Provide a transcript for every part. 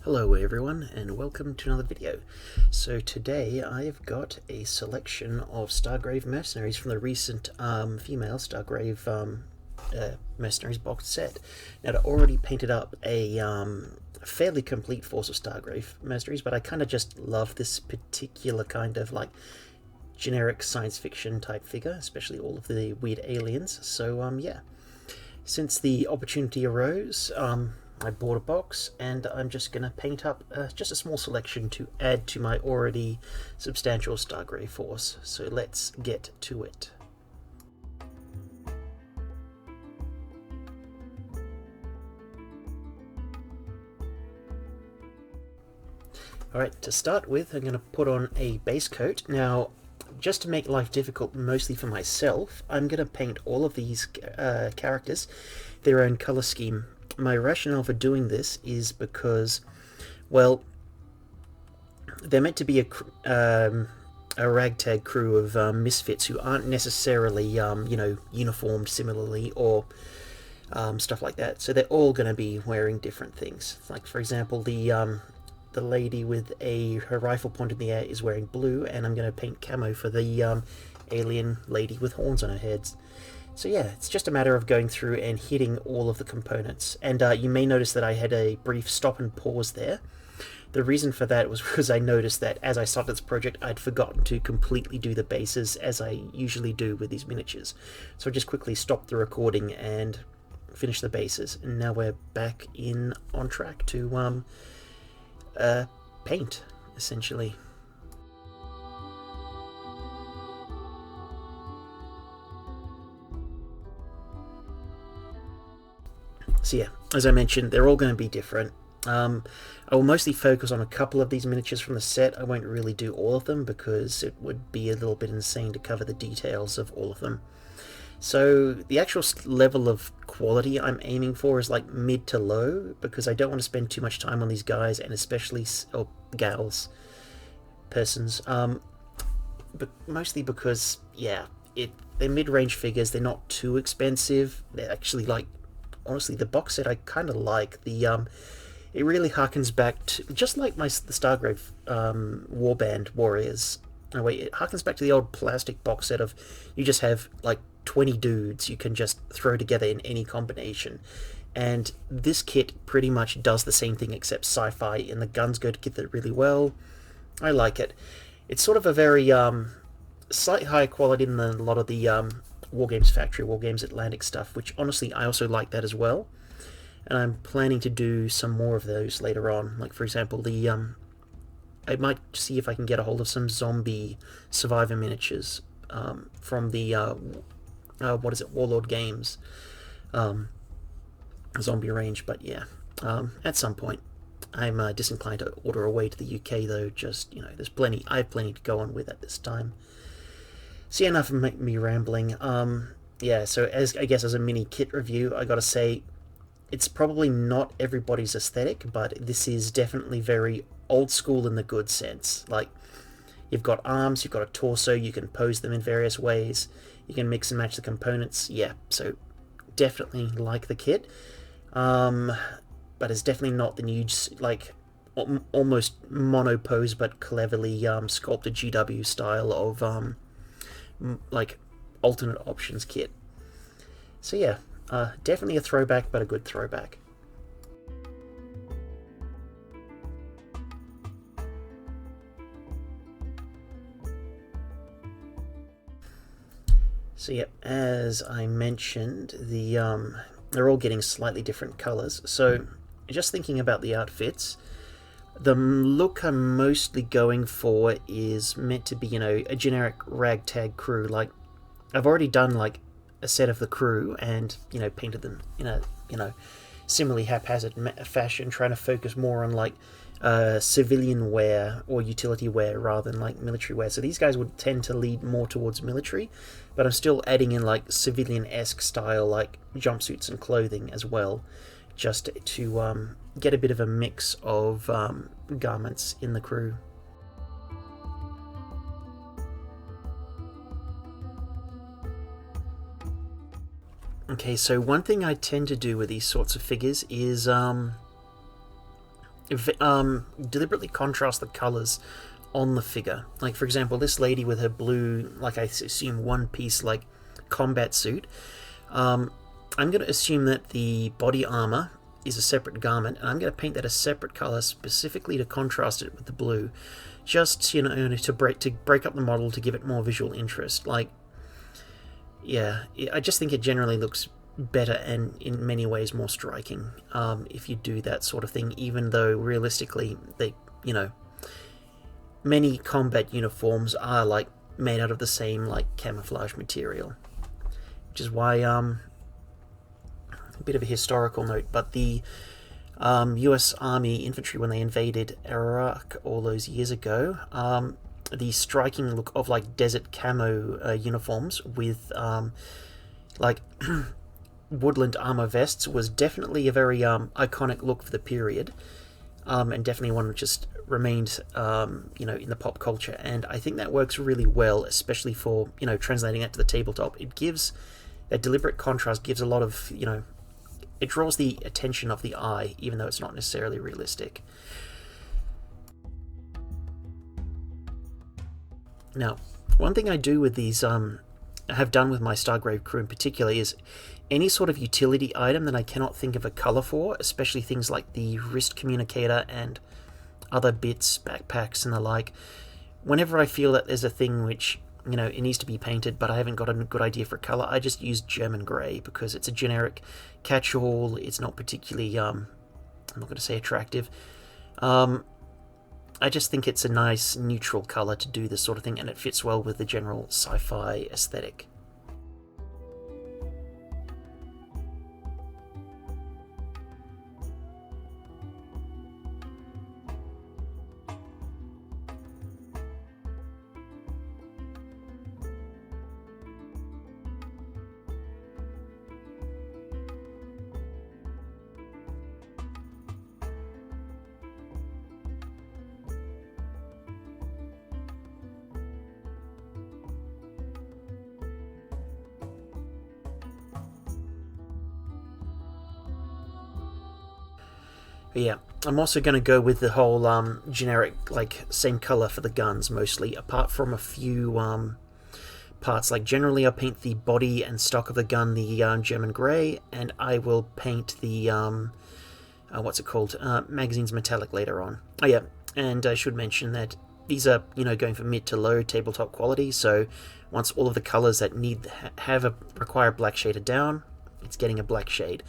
Hello everyone and welcome to another video. So today I've got a selection of Stargrave Mercenaries from the recent female Stargrave Mercenaries box set. Now I already painted up a fairly complete force of Stargrave Mercenaries, but I kind of just love this particular kind of like generic science fiction type figure, especially all of the weird aliens. So yeah, since the opportunity arose, I bought a box and I'm just going to paint up just a small selection to add to my already substantial Stargrave force. So let's get to it. Alright, to start with, I'm going to put on a base coat. Now, just to make life difficult mostly for myself, I'm going to paint all of these characters their own color scheme. My rationale for doing this is because, well, they're meant to be a ragtag crew of misfits who aren't necessarily, uniformed similarly or stuff like that. So they're all going to be wearing different things. Like, for example, the lady with her rifle pointed in the air is wearing blue, and I'm going to paint camo for the alien lady with horns on her heads. So yeah, it's just a matter of going through and hitting all of the components. And you may notice that I had a brief stop and pause there. The reason for that was because I noticed that as I started this project, I'd forgotten to completely do the bases as I usually do with these miniatures. So I just quickly stopped the recording and finished the bases. And now we're back on track to paint, essentially. So yeah, as I mentioned, they're all going to be different. I will mostly focus on a couple of these miniatures from the set. I won't really do all of them because it would be a little bit insane to cover the details of all of them. So the actual level of quality I'm aiming for is like mid to low, because I don't want to spend too much time on these guys, and especially gals, persons. But mostly because, yeah, they're mid-range figures. They're not too expensive. They're actually, like, honestly, the box set I kind of like. It really harkens back to, just like the Stargrave Warband Warriors. Oh wait, it harkens back to the old plastic box set of, you just have like 20 dudes you can just throw together in any combination. And this kit pretty much does the same thing except sci-fi, and the guns go together really well. I like it. It's sort of a very slightly higher quality than a lot of the Wargames Factory, Wargames Atlantic stuff, which honestly I also like that as well. And I'm planning to do some more of those later on. Like, for example, I might see if I can get a hold of some zombie survivor miniatures from the Warlord Games zombie range. But yeah, at some point. I'm disinclined to order away to the UK though. Just, I have plenty to go on with at this time. So yeah, enough of me rambling. Yeah, so as a mini kit review, I gotta say, it's probably not everybody's aesthetic, but this is definitely very old school in the good sense. Like, you've got arms, you've got a torso, you can pose them in various ways, you can mix and match the components. Yeah, so definitely like the kit. But it's definitely not the new, like, almost mono pose but cleverly sculpted GW style of like alternate options kit. So yeah, definitely a throwback, but a good throwback. So yeah, as I mentioned, they're all getting slightly different colors. So just thinking about the outfits, the look I'm mostly going for is meant to be, a generic ragtag crew. Like, I've already done like a set of the crew and, painted them in a, similarly haphazard fashion, trying to focus more on like civilian wear or utility wear rather than like military wear. So these guys would tend to lead more towards military, but I'm still adding in like civilian-esque style like jumpsuits and clothing as well, just to get a bit of a mix of garments in the crew. Okay, so one thing I tend to do with these sorts of figures is deliberately contrast the colors on the figure. Like, for example, this lady with her blue, like I assume one piece like combat suit. I'm going to assume that the body armor is a separate garment, and I'm going to paint that a separate color specifically to contrast it with the blue, just, you know, to break up the model, to give it more visual interest. Like, yeah, I just think it generally looks better and in many ways more striking if you do that sort of thing, even though realistically they, you know, many combat uniforms are like made out of the same like camouflage material, which is why a bit of a historical note, but the US Army infantry, when they invaded Iraq all those years ago, the striking look of like desert camo uniforms with like woodland armor vests was definitely a very iconic look for the period, and definitely one which just remained you know, in the pop culture. And I think that works really well, especially for, you know, translating that to the tabletop. It gives that deliberate contrast, gives a lot of, you know, it draws the attention of the eye, even though it's not necessarily realistic. Now, one thing I do with these, have done with my Stargrave crew in particular, is any sort of utility item that I cannot think of a colour for, especially things like the wrist communicator and other bits, backpacks and the like. Whenever I feel that there's a thing which, you know, it needs to be painted, but I haven't got a good idea for colour, I just use German grey, because it's a generic catch-all. It's not particularly, I'm not going to say attractive. I just think it's a nice neutral colour to do this sort of thing, and it fits well with the general sci-fi aesthetic. But yeah, I'm also going to go with the whole generic, like, same colour for the guns mostly, apart from a few parts. Like, generally I'll paint the body and stock of the gun the German grey, and I will paint the, what's it called, magazine's metallic later on. Oh yeah, and I should mention that these are, you know, going for mid to low tabletop quality, so once all of the colours that require black shade are down, it's getting a black shade.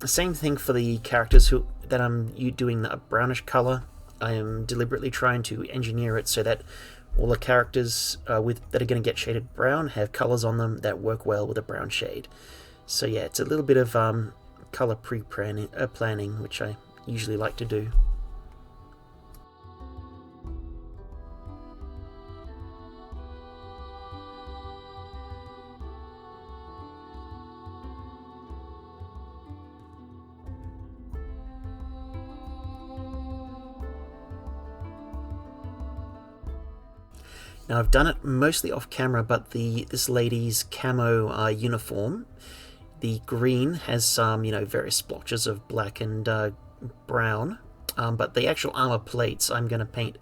Same thing for the characters that I'm doing a brownish colour. I am deliberately trying to engineer it so that all the characters that are going to get shaded brown have colours on them that work well with a brown shade. So yeah, it's a little bit of colour planning, which I usually like to do. Now, I've done it mostly off camera, but this lady's camo uniform, the green has some, you know, various splotches of black and brown, but the actual armor plates I'm going to paint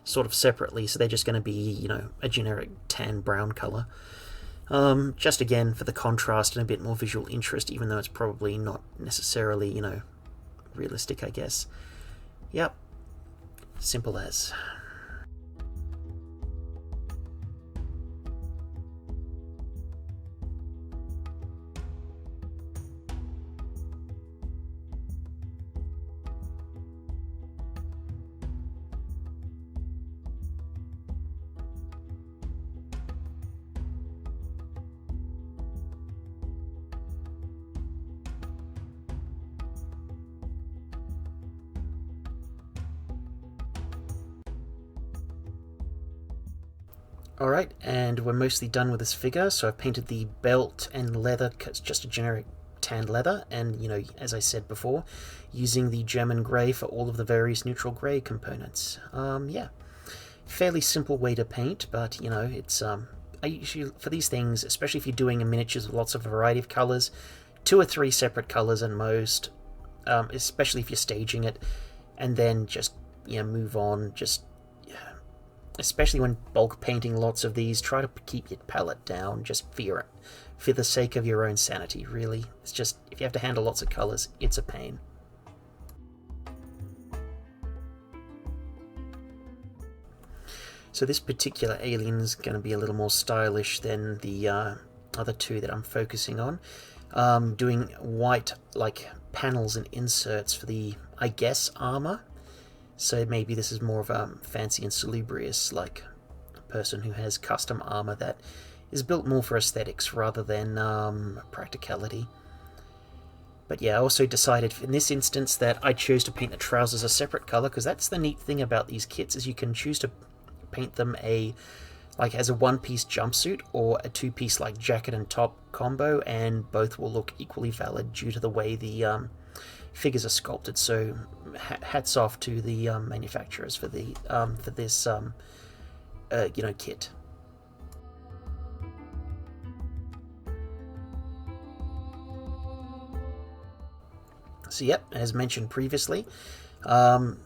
sort of separately, so they're just going to be, you know, a generic tan brown color. Just again for the contrast and a bit more visual interest, even though it's probably not necessarily, you know, realistic, I guess. Yep, simple as. Alright, and we're mostly done with this figure, so I've painted the belt and leather, it's just a generic tanned leather, and, you know, as I said before, using the German grey for all of the various neutral grey components. Yeah, fairly simple way to paint, but, you know, it's, I usually, for these things, especially if you're doing a miniatures with lots of variety of colours, 2 or 3 separate colours at most, especially if you're staging it, and then just move on. Just especially when bulk painting lots of these, try to keep your palette down, just for the sake of your own sanity. Really, it's just if you have to handle lots of colors, it's a pain. So this particular alien is going to be a little more stylish than the other two that I'm focusing on. Doing white like panels and inserts for the, I guess, armor. So maybe this is more of a fancy and salubrious, like a person who has custom armor that is built more for aesthetics rather than practicality. But yeah, I also decided in this instance that I chose to paint the trousers a separate color, because that's the neat thing about these kits, is you can choose to paint them as a one-piece jumpsuit or a two-piece like jacket and top combo, and both will look equally valid due to the way the figures are sculpted. So hats off to the manufacturers for this kit. So yep, as mentioned previously, the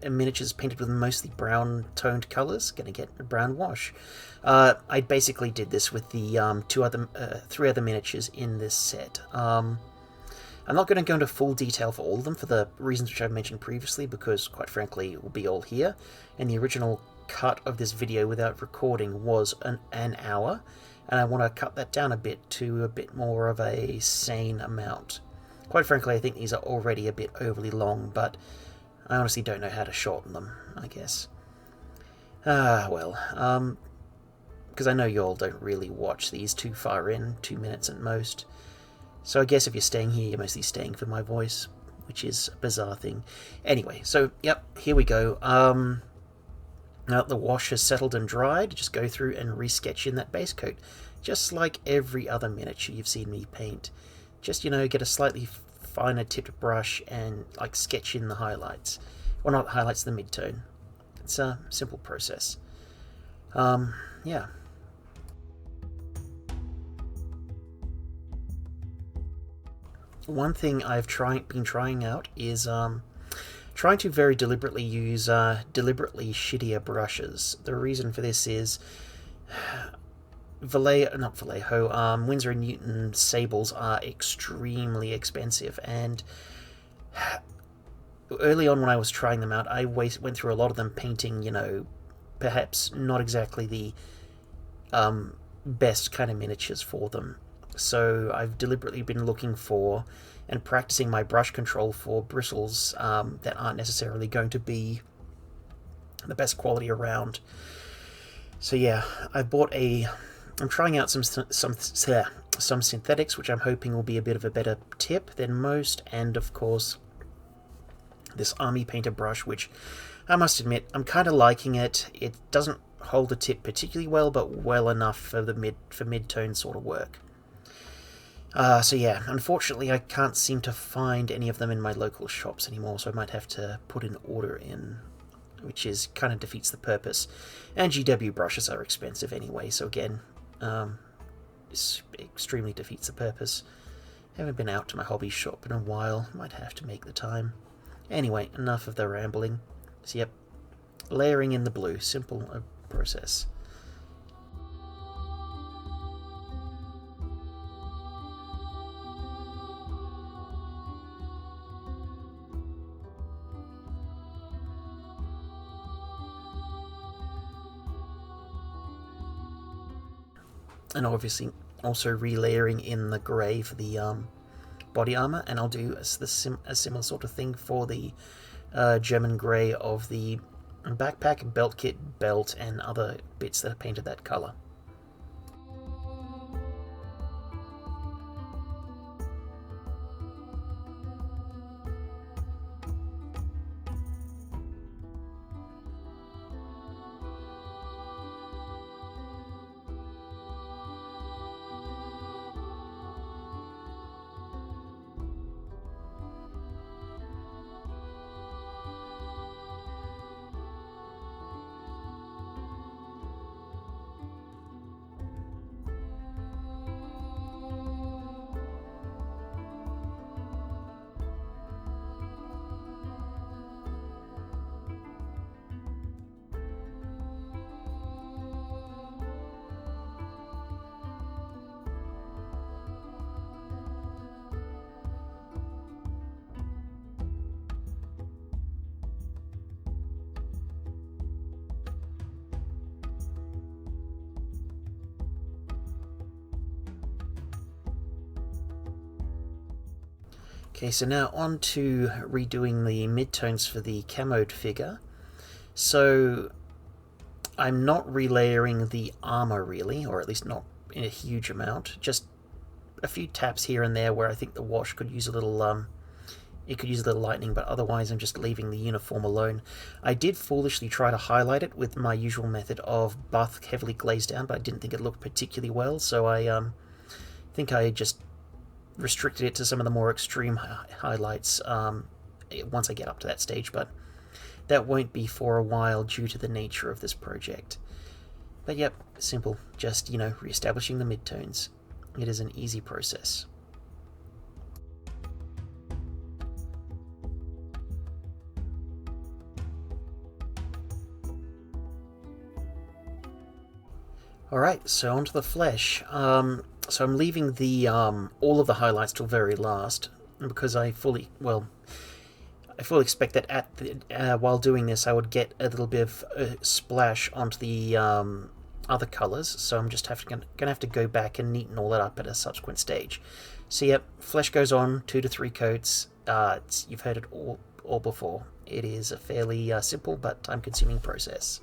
miniatures painted with mostly brown toned colors, gonna get a brown wash. I basically did this with the three other miniatures in this set. I'm not going to go into full detail for all of them for the reasons which I've mentioned previously, because quite frankly it will be all here, and the original cut of this video without recording was an hour, and I want to cut that down a bit to a bit more of a sane amount. Quite frankly, I think these are already a bit overly long, but I honestly don't know how to shorten them, I guess. Well, because I know you all don't really watch these too far in, 2 minutes at most. So I guess if you're staying here, you're mostly staying for my voice, which is a bizarre thing. Anyway, so, yep, here we go. Now the wash has settled and dried, just go through and resketch in that base coat, just like every other miniature you've seen me paint. Just, get a slightly finer tipped brush and, sketch in the highlights. Well, not highlights, the mid-tone. It's a simple process. Yeah. One thing I've been trying out is trying to very deliberately use deliberately shittier brushes. The reason for this is Winsor & Newton sables are extremely expensive, and early on when I was trying them out, I went through a lot of them painting, perhaps not exactly the best kind of miniatures for them. So I've deliberately been looking for and practicing my brush control for bristles that aren't necessarily going to be the best quality around. So yeah, I'm trying out some synthetics, which I'm hoping will be a bit of a better tip than most, and of course this Army Painter brush, which I must admit I'm kind of liking it. It doesn't hold the tip particularly well, but well enough for mid-tone sort of work. So yeah, unfortunately I can't seem to find any of them in my local shops anymore, so I might have to put an order in, which kind of defeats the purpose. And GW brushes are expensive anyway, so again, this extremely defeats the purpose. Haven't been out to my hobby shop in a while, might have to make the time. Anyway, enough of the rambling. So yep, layering in the blue, simple process. And obviously also relayering in the grey for the body armor, and I'll do a similar sort of thing for the German grey of the backpack, belt kit, belt, and other bits that are painted that colour. Okay, so now on to redoing the midtones for the camoed figure. So I'm not relayering the armor really, or at least not in a huge amount. Just a few taps here and there where I think the wash could use a little it could use a little lightening, but otherwise I'm just leaving the uniform alone. I did foolishly try to highlight it with my usual method of buff heavily glazed down, but I didn't think it looked particularly well, so I think I just restricted it to some of the more extreme highlights once I get up to that stage, but that won't be for a while due to the nature of this project. But yep, simple, just, re-establishing the midtones. It is an easy process. Alright, so onto the flesh. So I'm leaving the all of the highlights till very last, because I fully expect that while doing this I would get a little bit of a splash onto the other colours, so I'm just going to have to go back and neaten all that up at a subsequent stage. So yep, flesh goes on 2 to 3 coats. You've heard it all before. It is a fairly simple but time-consuming process.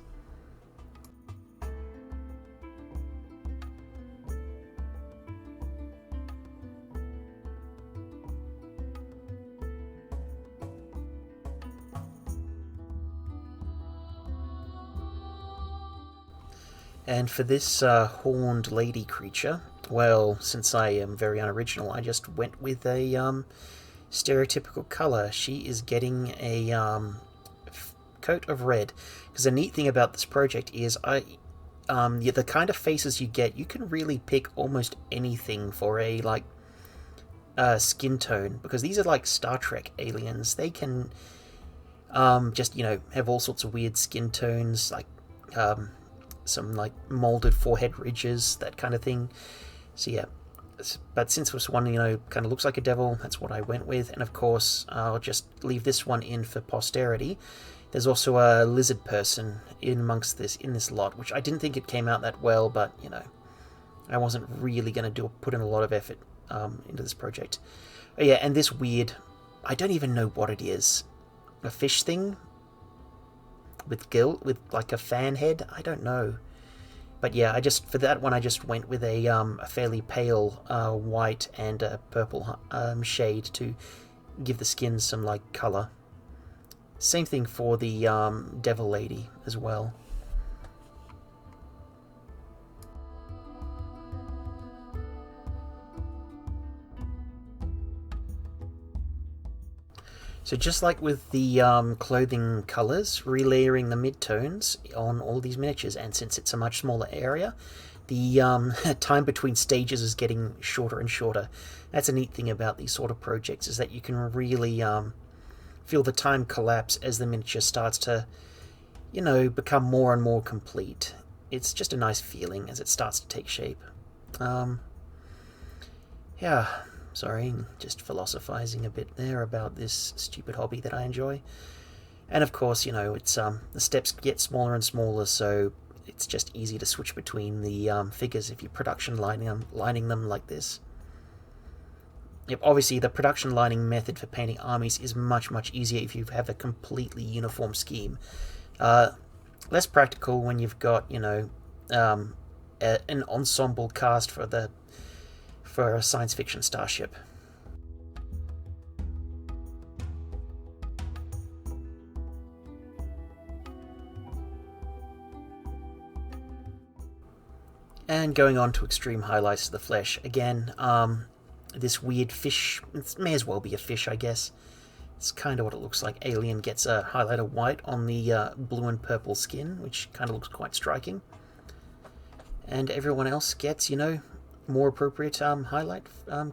And for this horned lady creature, well, since I am very unoriginal, I just went with a stereotypical colour. She is getting a coat of red. Because the neat thing about this project is the kind of faces you get, you can really pick almost anything for a skin tone, because these are like Star Trek aliens. They can just have all sorts of weird skin tones, like some like molded forehead ridges, that kind of thing. So yeah, but since this one kind of looks like a devil, that's what I went with. And of course I'll just leave this one in for posterity. There's also a lizard person in this lot, which I didn't think it came out that well, but I wasn't really going to put in a lot of effort into this project. Oh yeah, and this weird, I don't even know what it is, a fish thing with like a fan head. I don't know, but yeah, for that one I just went with a fairly pale white and a purple shade to give the skin some like color. Same thing for the devil lady as well. So just like with the clothing colours, relayering the midtones on all these miniatures, and since it's a much smaller area, the time between stages is getting shorter and shorter. That's a neat thing about these sort of projects, is that you can really feel the time collapse as the miniature starts to, become more and more complete. It's just a nice feeling as it starts to take shape. Yeah. Sorry, just philosophizing a bit there about this stupid hobby that I enjoy. And of course, it's the steps get smaller and smaller, so it's just easy to switch between the figures if you're production lining them like this. Yep, obviously the production lining method for painting armies is much, much easier if you have a completely uniform scheme. Less practical when you've got, an ensemble cast for a science fiction starship. And going on to extreme highlights of the flesh. Again, this weird fish, it may as well be a fish, I guess. It's kind of what it looks like. Alien gets a highlight of white on the blue and purple skin, which kind of looks quite striking. And everyone else gets, more appropriate highlight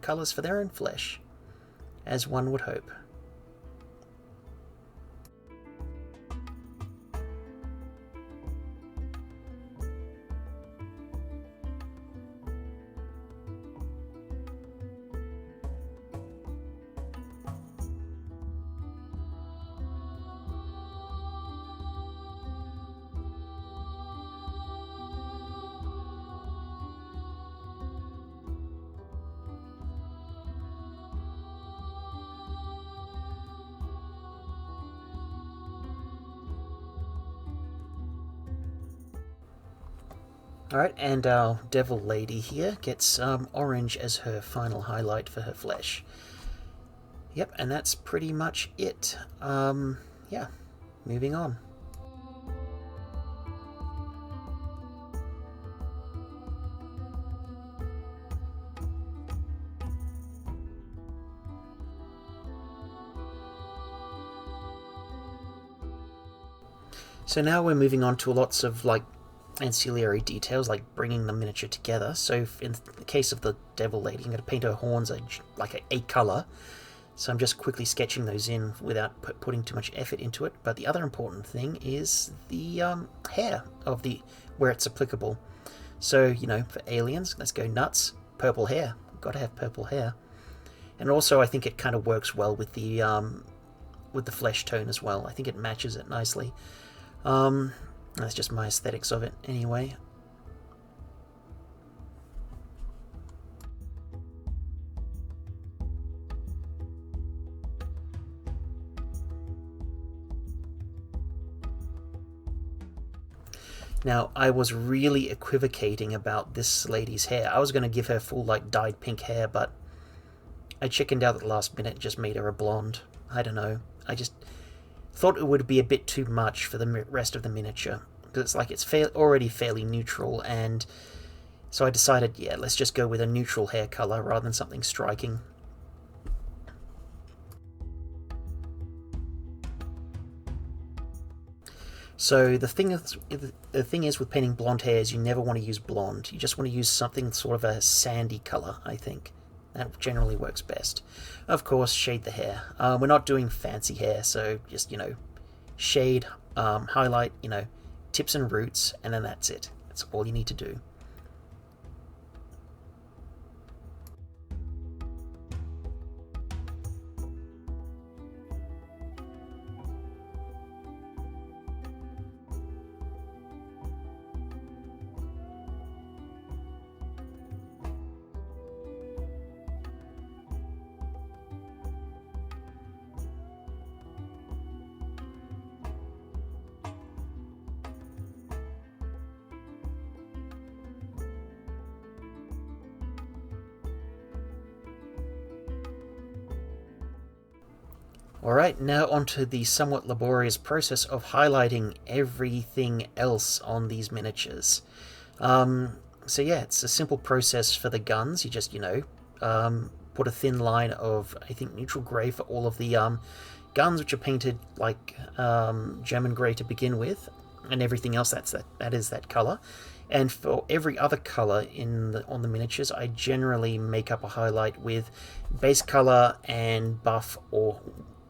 colours for their own flesh, as one would hope. Alright, and our devil lady here gets orange as her final highlight for her flesh. Yep, and that's pretty much it. Yeah, moving on. So now we're moving on to lots of like ancillary details, like bringing the miniature together. So in the case of the devil lady, I'm going to paint her horns like a colour. So I'm just quickly sketching those in without putting too much effort into it. But the other important thing is the hair of the where it's applicable. So, you know, for aliens, let's go nuts. Purple hair. Got to have purple hair. And also, I think it kind of works well with the flesh tone as well. I think it matches it nicely. That's just my aesthetics of it anyway. Now, I was really equivocating about this lady's hair. I was going to give her full, like, dyed pink hair, but I chickened out at the last minute and just made her a blonde. I don't know. I just thought it would be a bit too much for the rest of the miniature. Because it's like it's already fairly neutral, and so I decided, yeah, let's just go with a neutral hair color rather than something striking. So the thing is with painting blonde hair is you never want to use blonde. You just want to use something sort of a sandy color, I think. That generally works best. Of course, shade the hair. We're not doing fancy hair, so just, you know, shade, highlight, you know, tips and roots, and then that's it. That's all you need to do. Alright, now onto the somewhat laborious process of highlighting everything else on these miniatures. So yeah, it's a simple process for the guns. You just, you know, put a thin line of, I think, neutral grey for all of the guns, which are painted like German grey to begin with, and everything else that is that colour. And for every other colour on the miniatures, I generally make up a highlight with base colour and buff or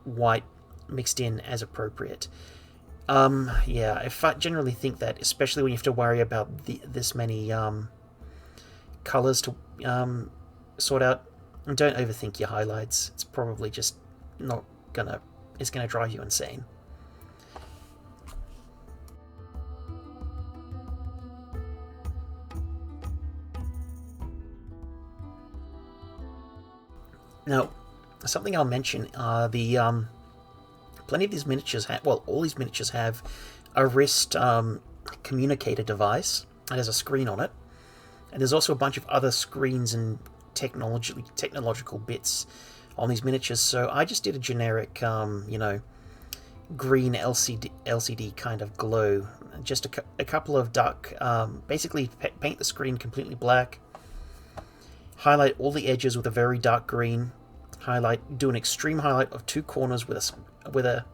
white mixed in as appropriate. Yeah, I generally think that, especially when you have to worry about this many colors to sort out, don't overthink your highlights. It's probably just not gonna. It's gonna drive you insane. Now, something I'll mention are the plenty of these miniatures have, well, all these miniatures have a wrist communicator device that has a screen on it, and there's also a bunch of other screens and technological bits on these miniatures. So I just did a generic, you know, green LCD kind of glow, just a couple of dark, basically paint the screen completely black, highlight all the edges with a very dark green, do an extreme highlight of two corners with a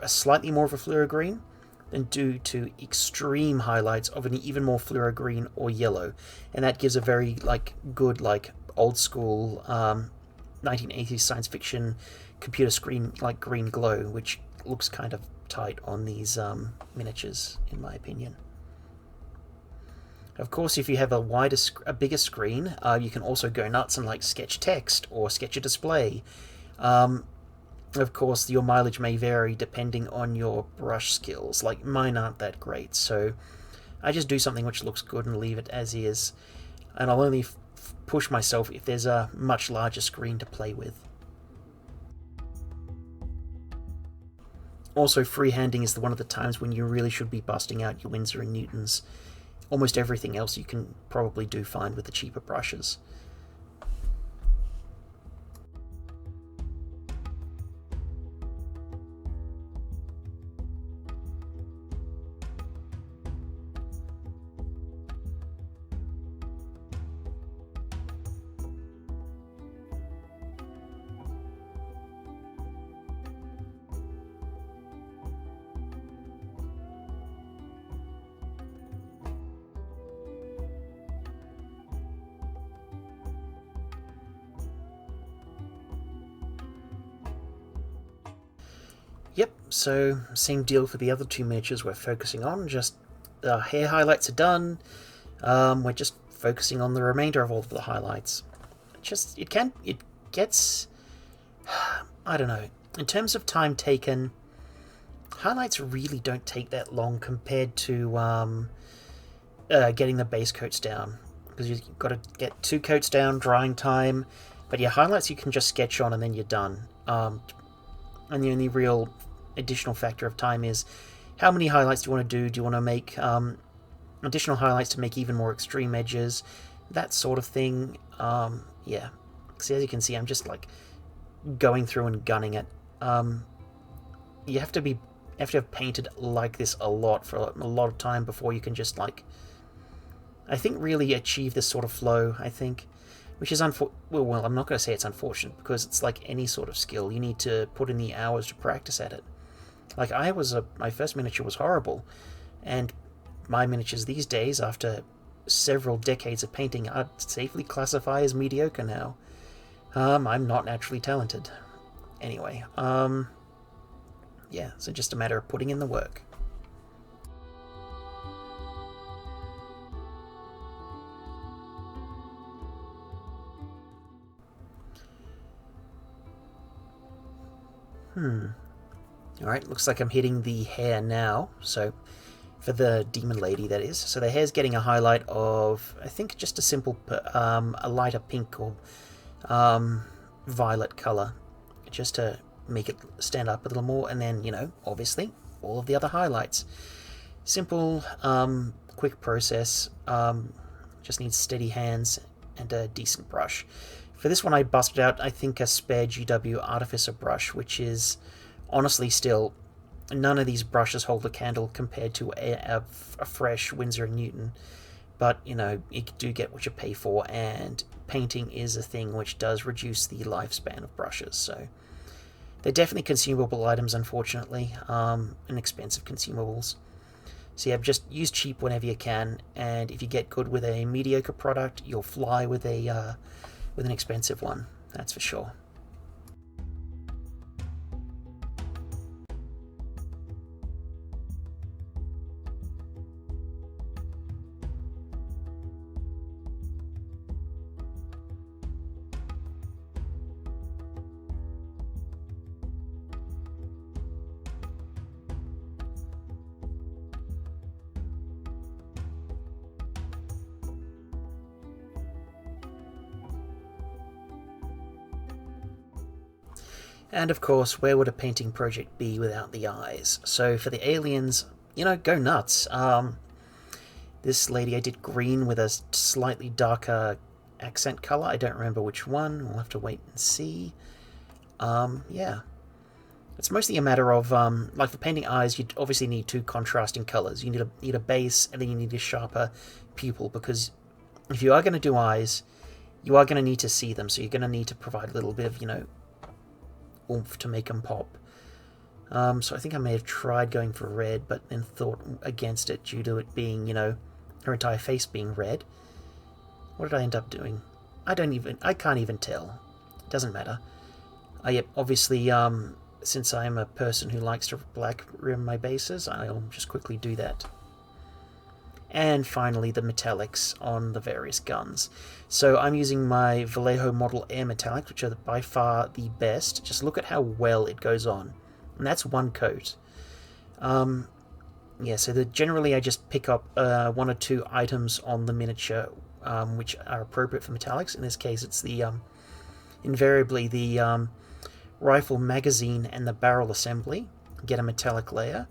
slightly more of a fluoro green, then do two extreme highlights of an even more fluoro green or yellow, and that gives a very like good like old school 1980s science fiction computer screen like green glow, which looks kind of tight on these miniatures in my opinion. Of course, if you have a bigger screen, you can also go nuts and like sketch text or sketch a display. Of course, your mileage may vary depending on your brush skills. Like mine aren't that great, so I just do something which looks good and leave it as is. And I'll only push myself if there's a much larger screen to play with. Also, freehanding is one of the times when you really should be busting out your Winsor & Newtons. almost everything else you can probably do fine with the cheaper brushes. Yep, so same deal for the other two miniatures we're focusing on, just hair highlights are done. We're just focusing on the remainder of all of the highlights. It gets, I don't know, in terms of time taken, highlights really don't take that long compared to getting the base coats down, because you've got to get 2 coats down, drying time, but yeah, highlights you can just sketch on and then you're done. And the only real additional factor of time is how many highlights do you want to do? Do you want to make additional highlights to make even more extreme edges? That sort of thing. Yeah. See, as you can see, I'm just like going through and gunning it. You have to have painted like this a lot for a lot of time before you can just like, I think, really achieve this sort of flow, I think. Which is well, I'm not going to say it's unfortunate, because it's like any sort of skill. You need to put in the hours to practice at it. Like my first miniature was horrible, and my miniatures these days, after several decades of painting, I'd safely classify as mediocre now. I'm not naturally talented. Anyway, yeah, so just a matter of putting in the work. Alright, looks like I'm hitting the hair now, so for the demon lady, that is. So the hair's getting a highlight of, I think, just a simple, a lighter pink or violet colour, just to make it stand up a little more, and then, you know, obviously, all of the other highlights. Simple, quick process, just needs steady hands and a decent brush. For this one I busted out, I think, a spare GW Artificer brush, which is honestly still, none of these brushes hold a candle compared to a fresh Winsor & Newton. But, you know, you do get what you pay for, and painting is a thing which does reduce the lifespan of brushes, so they're definitely consumable items, unfortunately, and expensive consumables. So yeah, just use cheap whenever you can, and if you get good with a mediocre product, you'll fly with an expensive one, that's for sure. And of course, where would a painting project be without the eyes? So for the aliens, you know, go nuts. This lady, I did green with a slightly darker accent colour. I don't remember which one. We'll have to wait and see. Yeah. It's mostly a matter of, like for painting eyes, you obviously need 2 contrasting colours. You need a base, and then you need a sharper pupil, because if you are going to do eyes, you are going to need to see them, so you're going to need to provide a little bit of, you know, oomph to make them pop. So I think I may have tried going for red, but then thought against it due to it being, you know, her entire face being red. What did I end up doing? I can't even tell. It doesn't matter. Yep, obviously, since I'm a person who likes to black rim my bases, I'll just quickly do that. And finally, the metallics on the various guns. So I'm using my Vallejo Model Air Metallics, which are by far the best. Just look at how well it goes on. And that's 1 coat. Yeah, so generally I just pick up 1 or 2 items on the miniature which are appropriate for metallics. In this case, it's the invariably the rifle magazine and the barrel assembly. Get a metallic layer.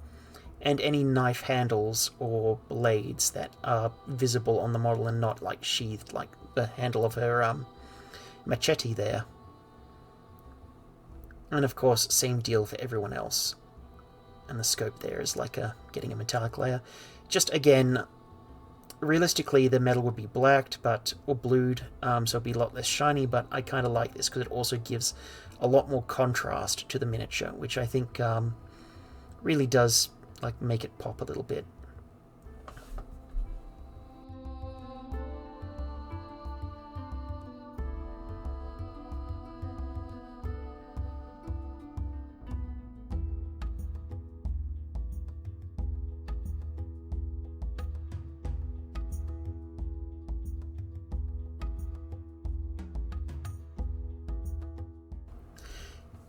and any knife handles or blades that are visible on the model and not like sheathed like the handle of her machete there. And of course, same deal for everyone else. And the scope there is like getting a metallic layer. Just again, realistically the metal would be blacked or blued, so it'd be a lot less shiny, but I kind of like this because it also gives a lot more contrast to the miniature, which I think really does like make it pop a little bit.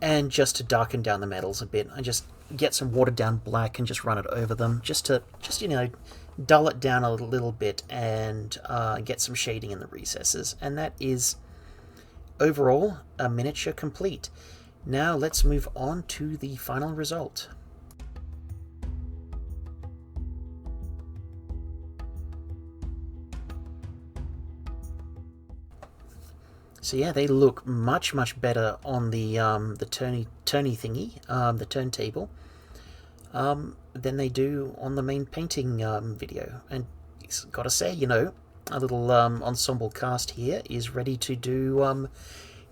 And just to darken down the metals a bit, I just get some watered down black and just run it over them, just you know, dull it down a little bit and get some shading in the recesses. And that is overall a miniature complete. Now let's move on to the final result. So yeah, they look much better on the turny thingy, the turntable, than they do on the main painting video. And it's got to say, you know, a little ensemble cast here is ready to do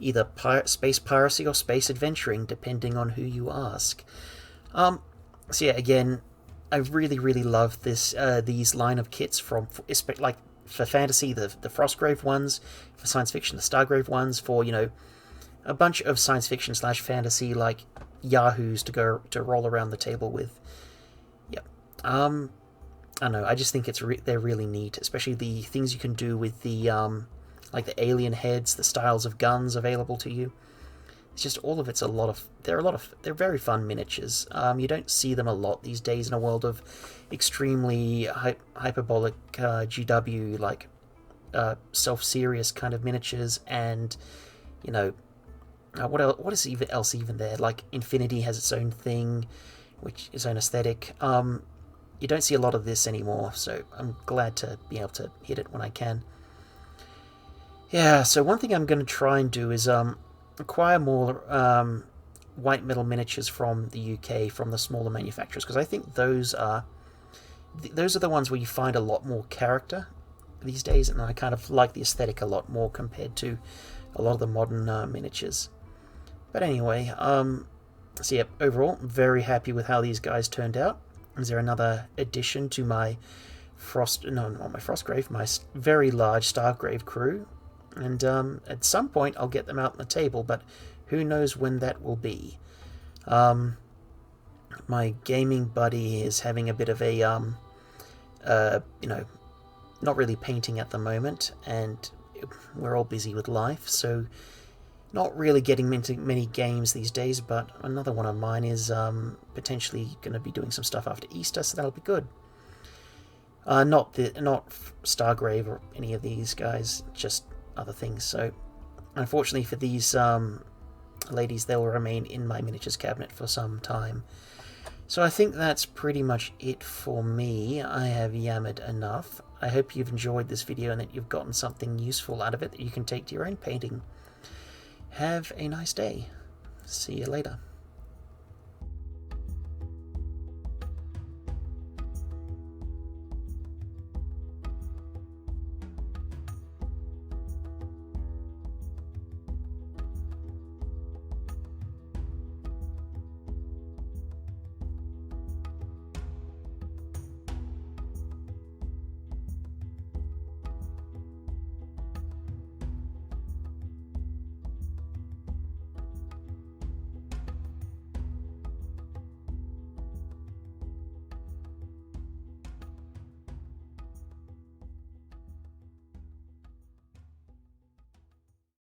either space piracy or space adventuring, depending on who you ask. So yeah, again, I really love these line of kits from like. For fantasy, the Frostgrave ones. For science fiction, the Stargrave ones. For, you know, a bunch of science fiction / fantasy like yahoos to roll around the table with. Yep. I don't know. I just think they're really neat, especially the things you can do with the like the alien heads, the styles of guns available to you. It's just all of it's they're very fun miniatures. You don't see them a lot these days in a world of extremely hyperbolic GW, like self-serious kind of miniatures. And you know, what is else even there? Like Infinity has its own thing, its own aesthetic. You don't see a lot of this anymore, so I'm glad to be able to hit it when I can. Yeah, so one thing I'm going to try and do is acquire more white metal miniatures from the UK, from the smaller manufacturers, because I think those are the ones where you find a lot more character these days, and I kind of like the aesthetic a lot more compared to a lot of the modern miniatures. But anyway, so yeah, overall, very happy with how these guys turned out. Is there another addition to my Frostgrave, my very large Stargrave crew? And at some point I'll get them out on the table, but who knows when that will be. My gaming buddy is having a bit of a, you know, not really painting at the moment, and we're all busy with life, so not really getting into many games these days, but another one of mine is potentially going to be doing some stuff after Easter, so that'll be good. Not Stargrave or any of these guys, just other things. So unfortunately for these ladies, they'll remain in my miniatures cabinet for some time. So I think that's pretty much it for me. I have yammered enough. I hope you've enjoyed this video and that you've gotten something useful out of it that you can take to your own painting. Have a nice day. See you later.